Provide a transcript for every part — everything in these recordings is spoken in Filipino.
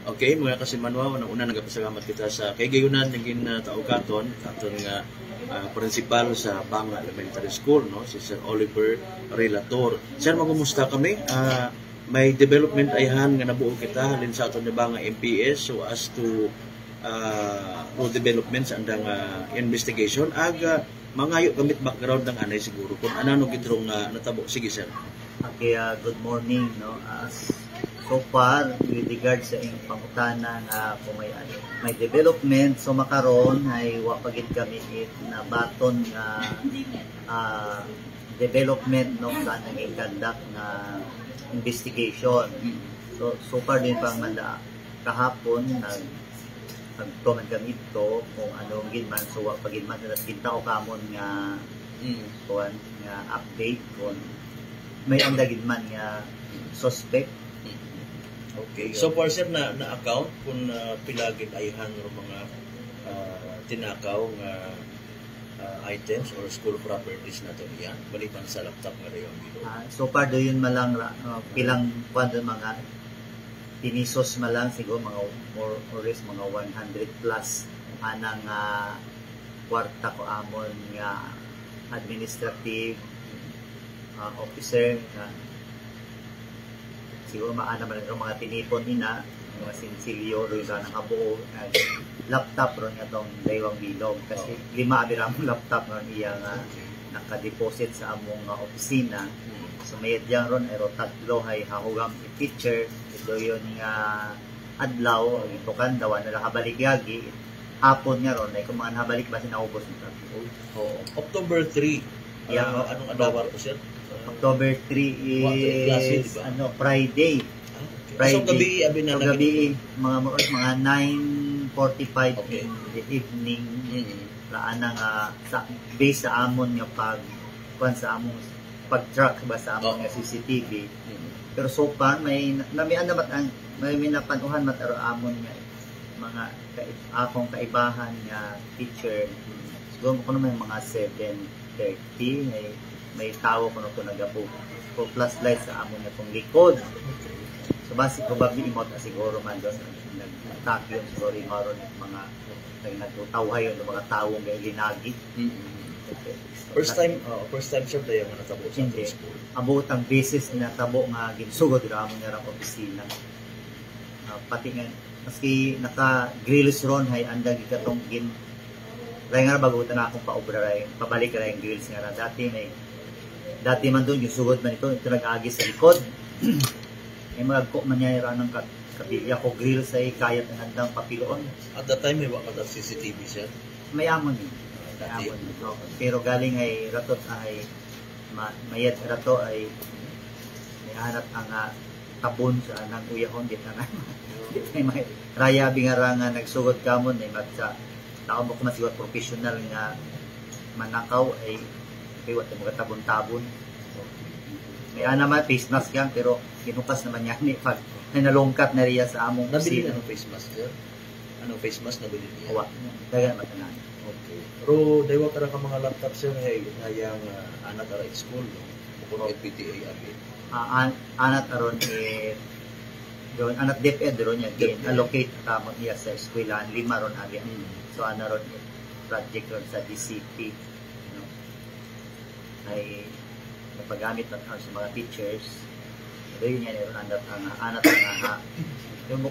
Okay, mga kasimanwa, una nagapasalamat kita sa kay gayunan naging tao katon nga principal sa Banga Elementary School, no, si Sir Oliver Relator. Sir, magumusta kami? May development ayhan nga nabuo kita halin sa aton nga Banga MPS so as to road development sa andang investigation aga mangayo gamit background ng anay siguro kung ano gitrong natabo. Sige, sir. Okay, good morning, no. So far, with regard sa iyong pangutana nga kung may development, so makaron ay wapagid kami na baton nga development no sa nang i-conduct na investigation. So far din pang manda kahapon nagtuman kami ito kung anong ginman so wapagid man na kita o kamon nga kuan nga update kung may andagid man nga suspect. Okay. So far, sir, na account kung pilagin ayhan ng mga tinakaw nga items or school properties na ito yan, balipan sa laptop nga rin so far, doon malang pilang kwando mga tinisos malang siguro mga more or less mga 100 plus anang kwarta ko amon nga administrative officer siguro maana man ang mga tinipon ina mga sinsilyo ro sa nakabuo laptop ron atong daywang bilog kasi lima abirang laptop ron iya nga naka-deposit sa among opisina so may diyan ron ay tatlo hay hahugam teacher ito yon nga adlaw ito kan daw na nakabaligagi hapon nga ron ay kung mga nabalik ba sinaubos nito. October 3 anong adlaw ko, sir? October 3 is Friday. So gabi gabi mga 9:45 in the evening laan nga sa base sa amon nga sa among pag-track ba sa among nga CCTV. Pero so far may napanuhan mataro amon nga mga akong kaibahan nga teacher. Siguro ko naman mga 7:30 may tao ko na ito nagapo plus light sa amon na itong likod. So basic probably imot siguro man doon nag-attack yun siguro yung maroon mga nagtutawhay yun ng mga taong may linagi. Okay. First time sir tayo nga natabo sa school? Abot ang basis na tabo nga ginsugod ito amon nga opisina. Pati nga maski naka-grills ron hay andag ikatong Raya nga bagutan na akong paobra rin, pabalik ka rin yung grills nga na. Dati man doon, yung sugod man ito nag-agis sa likod. May magko man niya yung kabilya ko grills ay kayat ng handang papiloon. At that time, may waka ng CCTV siya? May amon yun. Pero galing ay ratot ay mayat rato ay may hanap ang tabon sa anang uyahon. Dito na may raya bingaranga nagsugod ka mo na magsa tao mo kung masigod professional nga manakaw ay piwat mga tabon-tabon. May naman face mask yan pero kinukas naman yan pag nalungkat na riya sa among nabili anong face mask sir? Anong face mask nabili niya? Owa, dagan matanan. Okay. Pero daywa ka ka mga laptop sir hayang anak ara school no? Kung PTA abi. Anak aron doon anak DepEd ron yan allocate tamo niya sa eskwelahan 5 ron abi. So ana ron project ron sa DCP no? Ay napagamit na sa mga teachers. Doon yan ron anak nga yung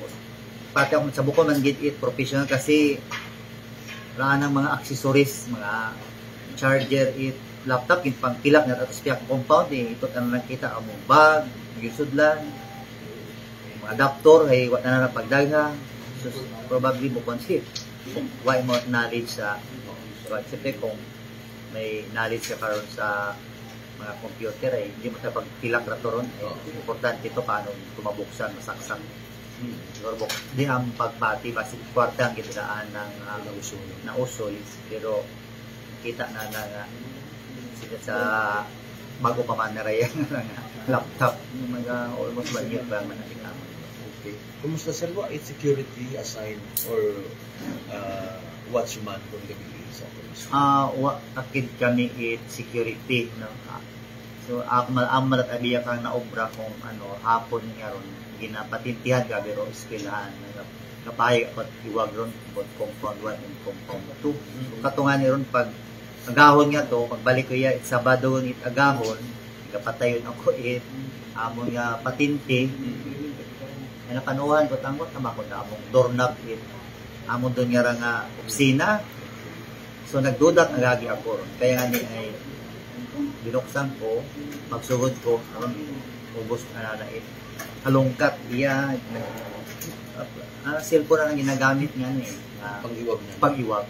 pati ako sa buko man gid it professional kasi raan ang mga accessories mga charger it laptop gid pang pilak na tapos piyak compound ito ang nakita ang bag gisudlan adapter ay wala na pagdagha so probably mo concept why mo knowledge sa concept kung may knowledge ka karon sa mga computer ay hindi mo sa pagtilak ra ron importante ito paano tumabuksan masaksak siguro di ang pagpati basi kwarta ang gitdaan ng nausol pero kita na sila sa bago pa man na raya laptop mga almost 1 year ba man natin. Okay. Kumusta sir ba? It's security assigned or watchman kung gabi sa akid kami it security no. So ako malat abiya kang naobra kung hapon nga ron ginapatintihan gabi ro eskwelahan. Kapay at iwag ron both compound 1 and compound 2. So katungan ni ron pag agahon nga to, pagbalik ko ya Sabado it agahon, kapatayon ako amon nga patinti. Ay napanuhan ko tangot na ko na among doorknob amon doon nga opisina. So nagdudak nagagi ako ron. Kaya nga ni ay binuksan ko, magsugod ko, ubos na na halongkat iya cellphone na lang ginagamit niyan Pag-iwag na. Pag-iwag.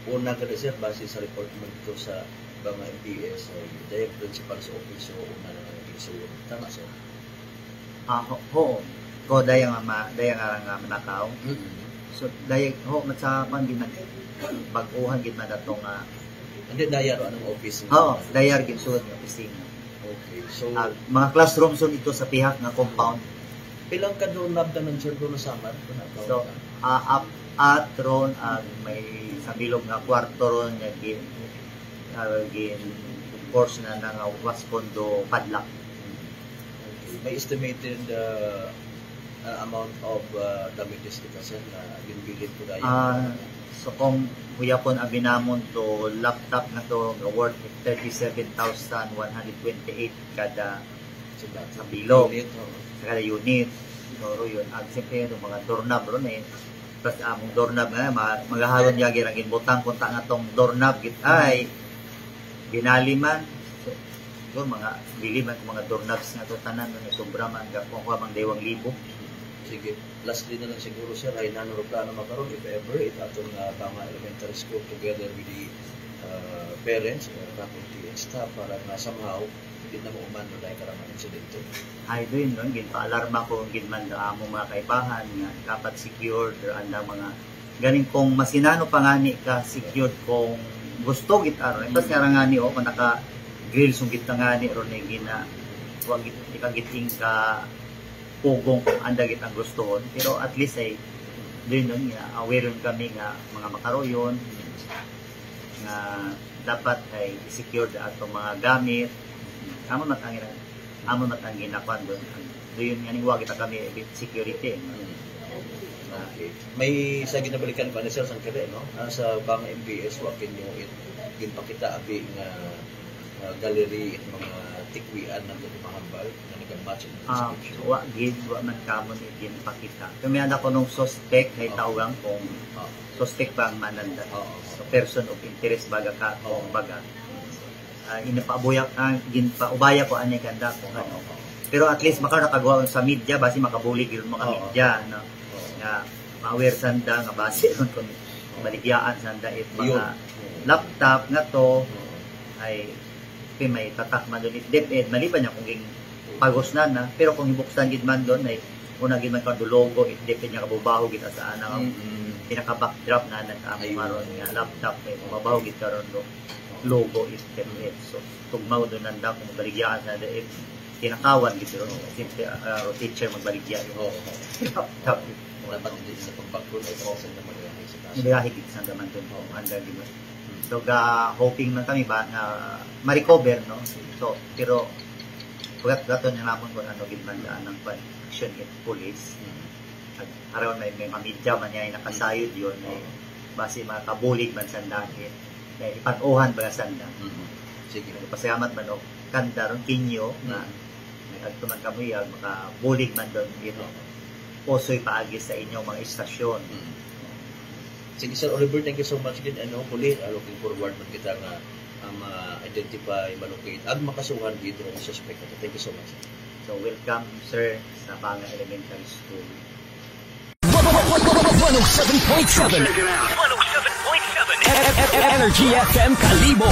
Una ka na sir, base sa report mo dito sa mga MPS, dahil principal sa office, so una na naging suwon. Tama sir? Oo. Ko daya nga manakaw. So daya sa pandi man bag-uhan gid man atong Hindi daya ro anong office mo? Oo, daya gid suod nga opisina. Okay. So Mga classroom son ito sa pihak nga compound. pilang ka doorknob na ng sir doon na samar? So up at ron may sa bilog nga kwarto ron nga gin course na nga was kondo padlock. May estimated amount of damages kita sir na ginbilin ko dahil So kung huyapon abinamon to laptop na to worth 37,128 kada sa bilog sa kada unit. So yun siyempre yung mga doorknob ron plus among doorknob nga magahalon niya girang ginbutang kunta nga tong doorknob git ay binaliman. So mga biliman ko mga doorknobs nga to tanan nga sobra man kung mang 2,000. Sige, lastly na lang siguro sir, ay plano makaroon if ever, itatong Banga Elementary School together with the parents, faculty and staff para nga somehow hindi na mo umano dahil karamang insidente. Ay doon nun, ginpa-alarma ko ginman na among mga kaibahan nga dapat secured or anda mga ganing kung masinano pa nga ni ka secured kung gusto gitaro. Tapos nga nga ni kung naka grill sung git nga ni ron gina wag giting ka pugong kung anda git ang gustohon, pero at least ay doon nun nga aware kami nga mga makaroyon nga dapat ay secured ato mga gamit amo matangin ginakuan doon nga ni wag kita kami security. Okay. May sa ginabalikan pa ni sir sang kare no sa Banga MPS wakin yung ginpakita abi nga gallery at mga tikwian ng mahambal na nag-match ng description. Wa man kamon igin pakita. Kami ko nung suspect ay tawag kung suspect pa ang mananda. So person of interest baga ka o baga. Inapabuya ginpaubaya ko ani ganda ko ano. Pero at least maka nakagawa sa media basi makabuli gyud mga media no. Nga ma-aware sanda nga base ron kung baligyaan sanda mga laptop nga to ay may tatak man doon DepEd maliban niya kung ging pagos na pero kung ibuksan gid man doon ay una gid man kan logo DepEd niya kabubaho gid sa ana pinaka backdrop na nagkamaron nga laptop ay mabaho gid karon do logo DepEd so tugmaw doon nanda kung baligyan sa DepEd kinakawan gid ron simple teacher magbaligyan laptop dapat hindi sa pagbackground ay sa naman sa taas hindi higit sa naman doon anda gid. So, hoping man kami ba na ma-recover, no? So, pero, gato niya naman kung ano ginbandaan ng action with police. Araw may mamidya man niya ay nakasayod yun, base mga kabulig man sandakit, may ipag-uhan ba sanda. Sige. Pasayamat man o, kanta ron kinyo, na may agtuman kamuyag, makabulig man doon, poso'y paagi sa inyong mga istasyon. Sige Sir Oliver, thank you so much again. Hopefully, looking forward man kita nga ma-identify, ma-locate, at makasuhan dito ng suspect. Thank you so much. So, welcome, sir, sa Banga Elementary School. 107.7 Energy FM Kalibo.